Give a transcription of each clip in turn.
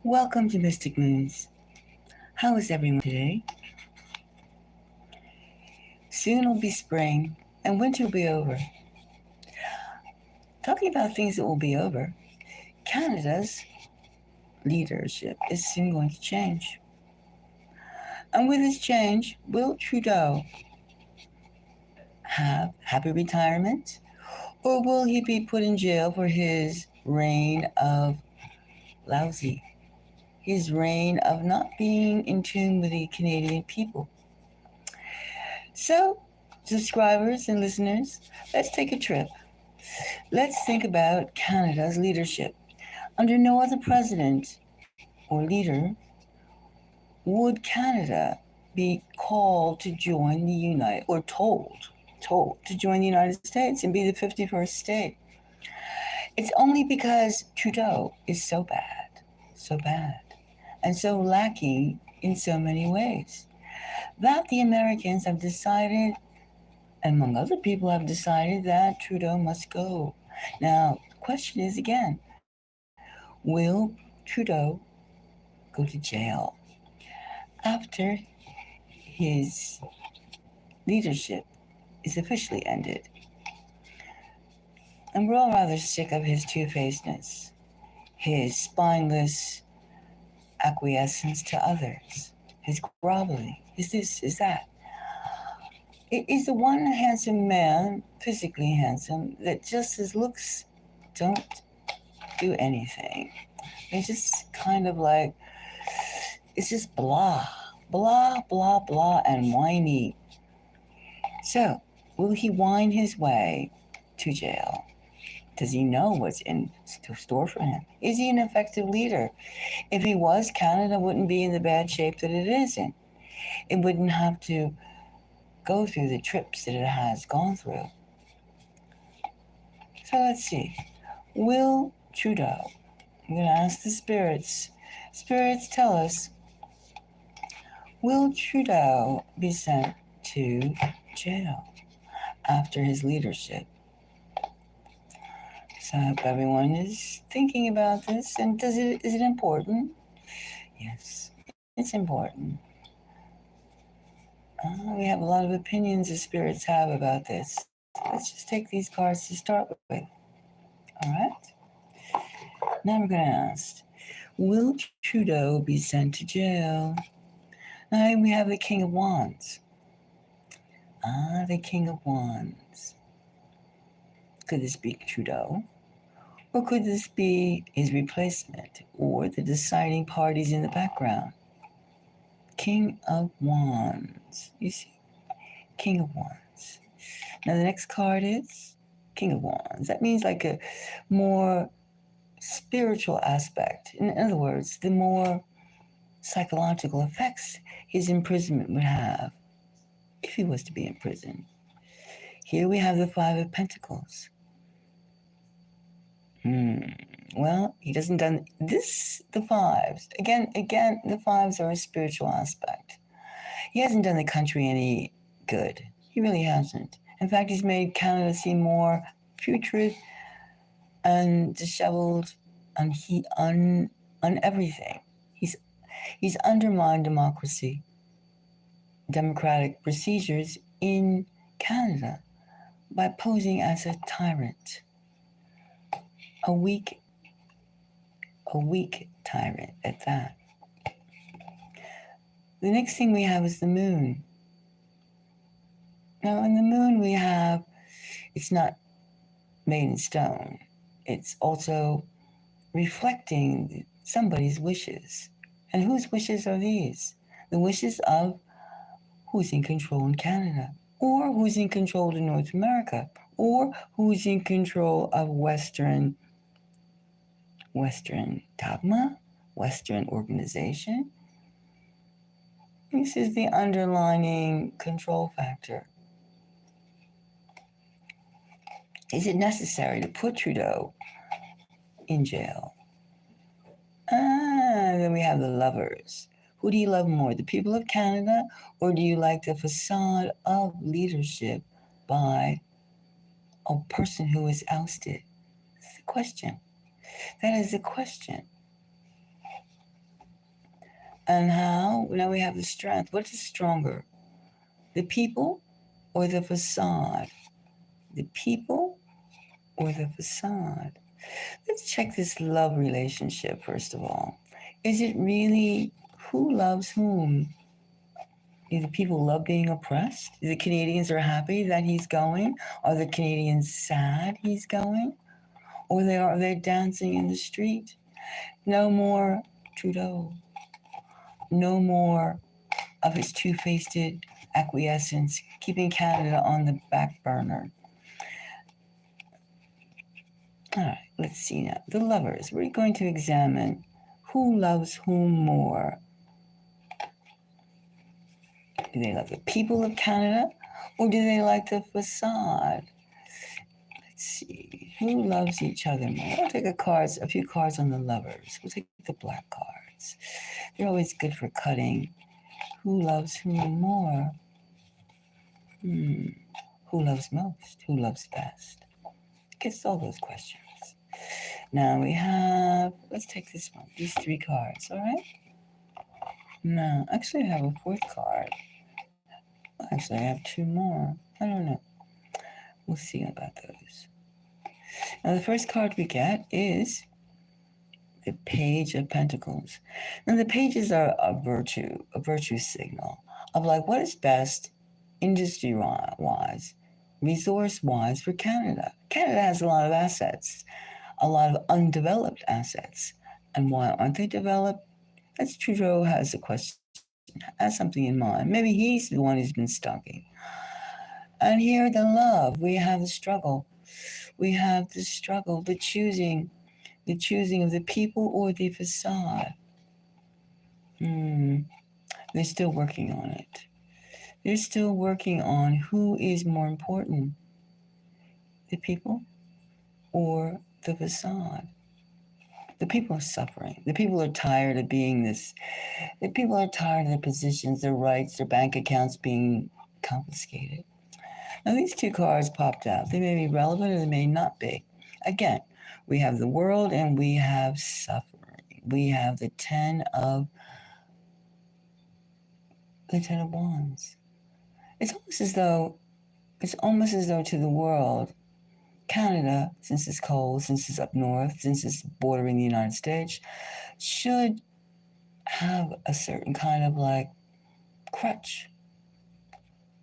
Welcome to Mystic Moons. How is everyone today? Soon will be spring and winter will be over. Talking about things that will be over, Canada's leadership is soon going to change. And with this change, will Trudeau have happy retirement? Or will he be put in jail for his reign of lousy? His reign of not being in tune with the Canadian people? So, subscribers and listeners, let's take a trip. Let's think about Canada's leadership. Under no other president or leader would Canada be called to join the told to join the United States and be the 51st state. It's only because Trudeau is so bad, and so lacking in so many ways, that the Americans have decided, among other people have decided, that Trudeau must go. Now, the question is again, will Trudeau go to jail after his leadership is officially ended? And we're all rather sick of his two-facedness, his spineless acquiescence to others, his groveling, is this, is that. It is the one handsome man, physically handsome, that just his looks don't do anything. It's just kind of like, it's just blah, and whiny. So, will he wind his way to jail? Does he know what's in store for him? Is he an effective leader? If he was, Canada wouldn't be in the bad shape that it is in. It wouldn't have to go through the trips that it has gone through. So let's see. Will Trudeau, I'm going to ask the spirits. Spirits, tell us, will Trudeau be sent to jail after his leadership? So I hope everyone is thinking about this. And is it important? Yes, it's important. We have a lot of opinions the spirits have about this. Let's just take these cards to start with. All right? Now we're going to ask, will Trudeau be sent to jail? Now we have the King of Wands. The King of Wands. Could this be Trudeau? Or could this be his replacement or the deciding parties in the background? King of Wands. You see? King of Wands. Now the next card is King of Wands. That means like a more spiritual aspect. In other words, the more psychological effects his imprisonment would have if he was to be in prison. Here we have the Five of Pentacles. Well, he doesn't done this, the fives. Again, the fives are a spiritual aspect. He hasn't done the country any good. He really hasn't. In fact, he's made Canada seem more putrid and disheveled on everything. He's undermined democracy, democratic procedures in Canada by posing as a tyrant. A weak tyrant at that. The next thing we have is the moon. Now, in the moon we have, it's not made in stone. It's also reflecting somebody's wishes. And whose wishes are these? The wishes of who's in control in Canada, or who's in control in North America, or who's in control of Western dogma, Western organization. This is the underlining control factor. Is it necessary to put Trudeau in jail? Then we have the Lovers. Who do you love more, the people of Canada, or do you like the facade of leadership by a person who is ousted? That's the question. That is the question. And how? Now we have the strength. What is stronger? The people or the facade? The people or the facade? Let's check this love relationship first of all. Is it really who loves whom? Do the people love being oppressed? The Canadians are happy that he's going? Are the Canadians sad he's going? Or are they dancing in the street? No more Trudeau. No more of his two-faced acquiescence, keeping Canada on the back burner. All right, let's see now. The lovers. We're going to examine who loves whom more. Do they love the people of Canada or do they like the facade? Let's see. Who loves each other more? We'll take a few cards on the lovers. We'll take the black cards. They're always good for cutting. Who loves whom more? Who loves most? Who loves best? Gets all those questions. Now we have, let's take this one, these 3 cards, all right? Now, actually I have a 4th card. Actually, I have 2 more. I don't know. We'll see about those. Now, the first card we get is the Page of Pentacles. Now, the pages are a virtue signal of like what is best industry-wise, resource-wise for Canada. Canada has a lot of assets, a lot of undeveloped assets. And why aren't they developed? That's Trudeau has a question, has something in mind. Maybe he's the one who's been stalking. And here the love, we have the struggle. We have the struggle, the choosing of the people or the facade. They're still working on it. They're still working on who is more important, the people or the facade. The people are suffering. The people are tired of being this. The people are tired of their positions, their rights, their bank accounts being confiscated. Now, these 2 cards popped out. They may be relevant or they may not be. Again, we have the world and we have suffering. We have the 10 of Wands. It's almost as though to the world, Canada, since it's cold, since it's up north, since it's bordering the United States, should have a certain kind of like crutch.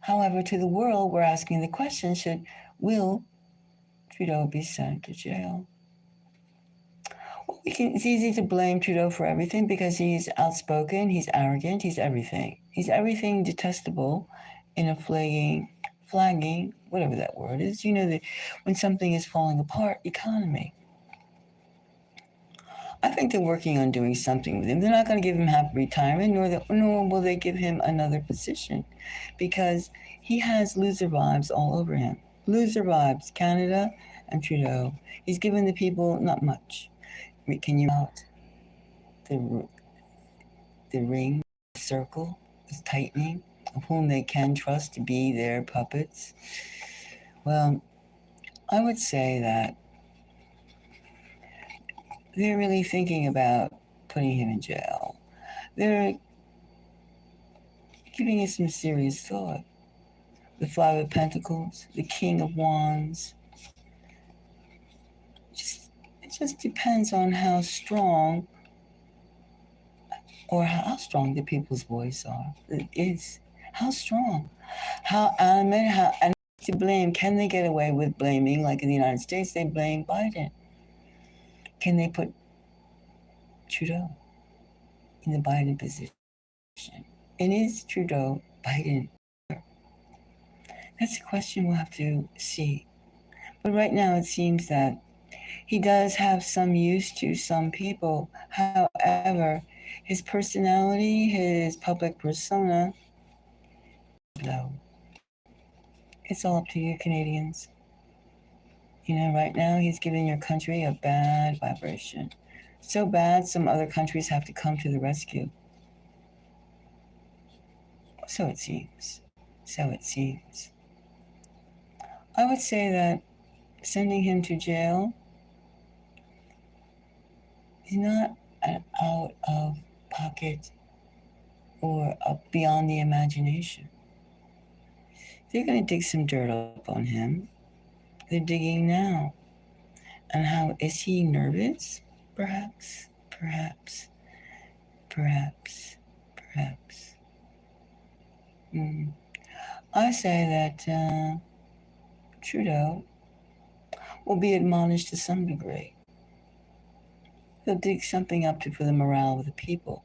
However, to the world, we're asking the question, will Trudeau be sent to jail? Well, it's easy to blame Trudeau for everything because he's outspoken, he's arrogant, he's everything. He's everything detestable in a flagging, whatever that word is. You know, that when something is falling apart, economy. I think they're working on doing something with him. They're not going to give him half retirement, nor will they give him another position, because he has loser vibes all over him. Loser vibes, Canada and Trudeau. He's given the people not much. Can you out the ring circle is tightening of whom they can trust to be their puppets? Well, I would say that they're really thinking about putting him in jail. They're giving it some serious thought. The 5 of Pentacles, the King of Wands. It just depends on how strong the people's voice are. It is. How strong? How animate? And to blame? Can they get away with blaming? Like in the United States, they blame Biden. Can they put Trudeau in the Biden position? And is Trudeau Biden? That's a question we'll have to see. But right now it seems that he does have some use to some people. However, his personality, his public persona, low. It's all up to you, Canadians. You know, right now he's giving your country a bad vibration. So bad, some other countries have to come to the rescue. So it seems. I would say that sending him to jail is not an out-of-pocket or beyond the imagination. They're going to dig some dirt up on him. They're digging now. And how is he nervous? Perhaps, perhaps, perhaps, perhaps. I say that Trudeau will be admonished to some degree. He'll dig something up for the morale of the people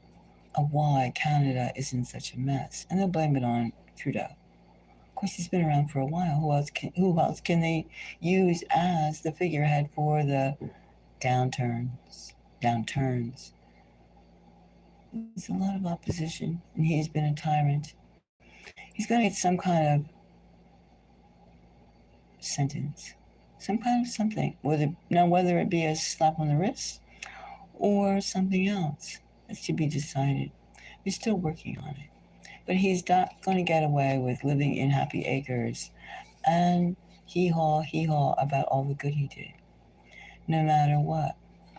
of why Canada is in such a mess. And they'll blame it on Trudeau. Of course, he's been around for a while. Who else can they use as the figurehead for the downturns? There's a lot of opposition, and he's been a tyrant. He's going to get some kind of sentence, some kind of something, whether it be a slap on the wrist or something else. That's to be decided. We're still working on it. But he's not going to get away with living in happy acres and hee-haw about all the good he did, no matter what,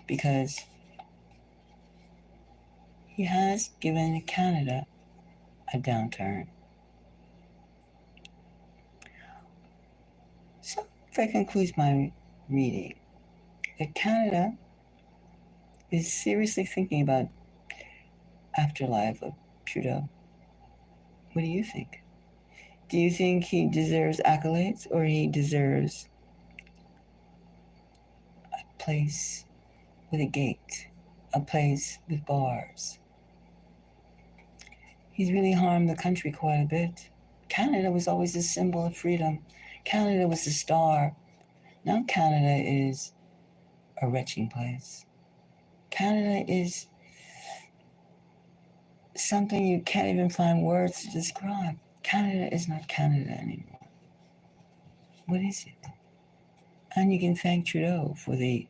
because he has given Canada a downturn. So that concludes my reading. That Canada is seriously thinking about afterlife of Trudeau. What do you think? Do you think he deserves accolades, or he deserves a place with a gate, a place with bars? He's really harmed the country quite a bit. Canada was always a symbol of freedom. Canada was the star. Now Canada is a retching place. Canada is something you can't even find words to describe. Canada is not Canada anymore. What is it? And you can thank Trudeau for the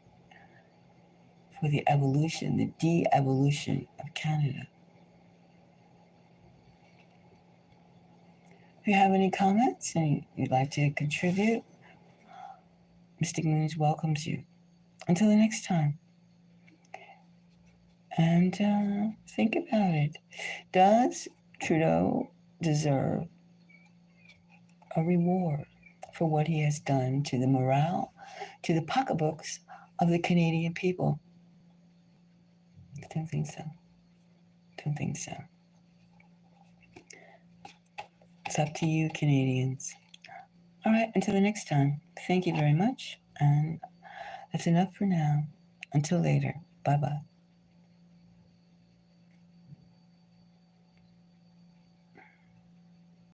evolution, the de-evolution of Canada. If you have any comments and you'd like to contribute, Mystic Moons welcomes you. Until the next time. And think about it. Does Trudeau deserve a reward for what he has done to the morale, to the pocketbooks of the Canadian people? I don't think so. It's up to you, Canadians. All right, until the next time. Thank you very much. And that's enough for now. Until later. Bye-bye.